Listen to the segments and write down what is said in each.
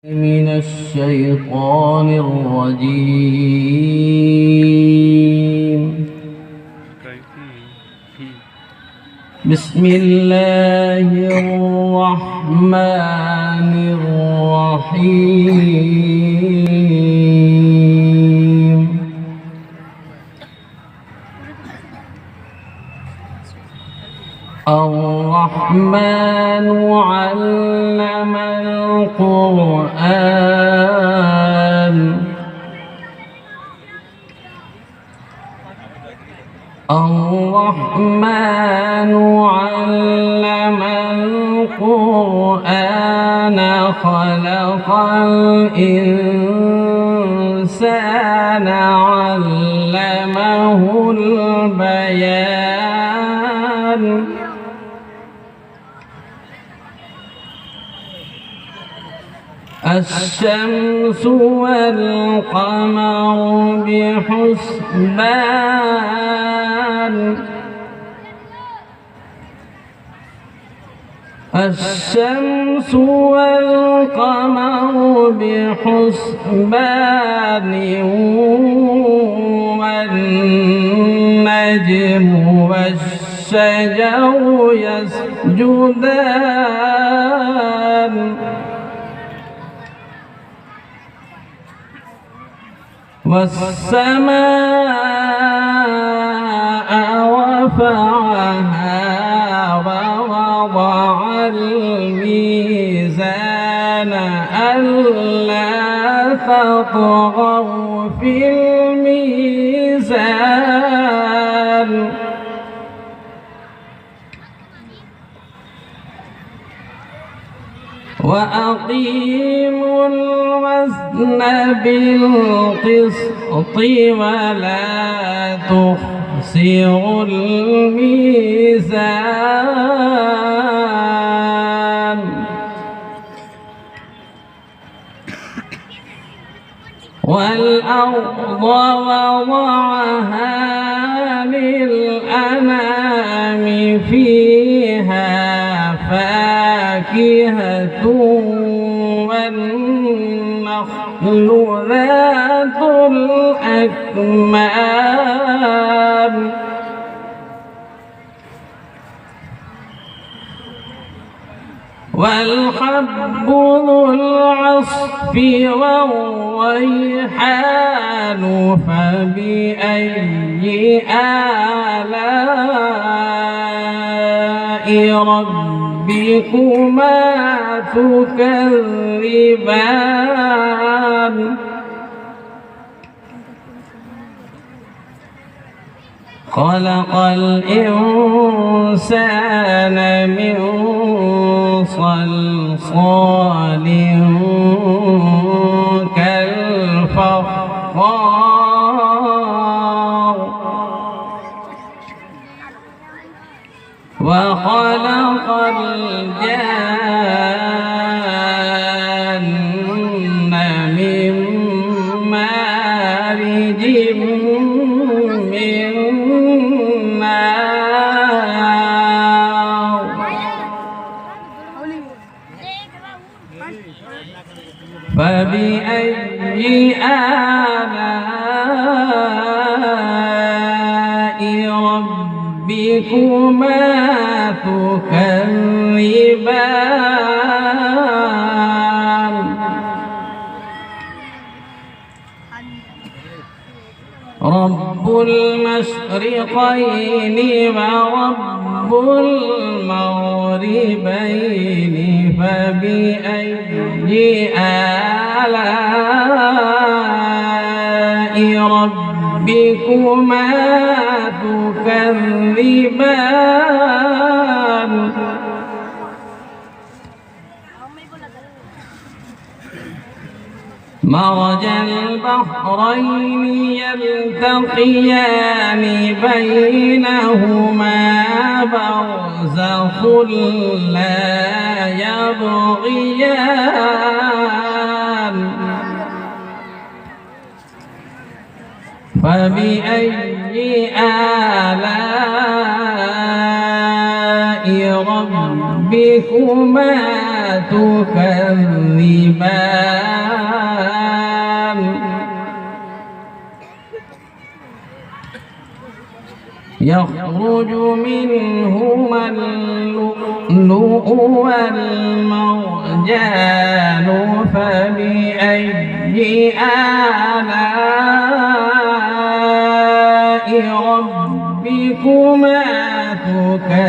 من الشيطان الرجيم. بسم الله الرحمن الرحيم. الرحمن علم القرآن. الرحمن علم القرآن خلق الإنسان علمه البيان. الشمس والقمر بحسبان. الشمس والقمر بحسبان والنجم والشجر يسجدان. والسماء رفعها ووضع الميزان ألا تطغوا في الميزان. وأقيموا الوزن بالقسط ولا تخسروا الميزان. والأرض وضعها للأنام فيها فاكهة والنخل ذات الأكمام. والحب ذو العصف والريحان فبأي آلاء ربكما تكذبان. خلق الإنسان من صلصال كالفخار. وخلق الجان من مارج من نار. فبأي آلاء ربكما تكذبان. رب المشرقين ورب المغربين فبأي آلاء ربكما تكذبان. مرج البحرين يلتقيان بينهما برزخ لا يبغيان. فبأي آلاء ربكما تكذبان يخرج منهما اللؤلؤ والمرجان فبأي آلاء ربكما تكذبان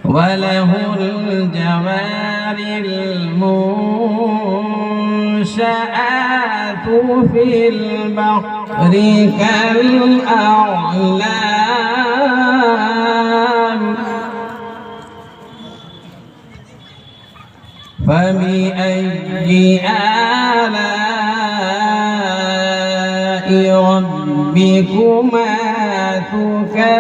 وله الجوار المنشآت في البحر كالأعلام فبأي آلاء ربكما تكذبان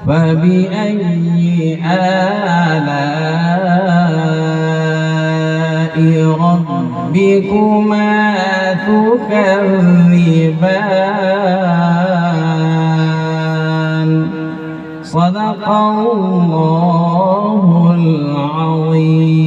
فبأي آلاء ربكما تكذبان صدق الله العظيم.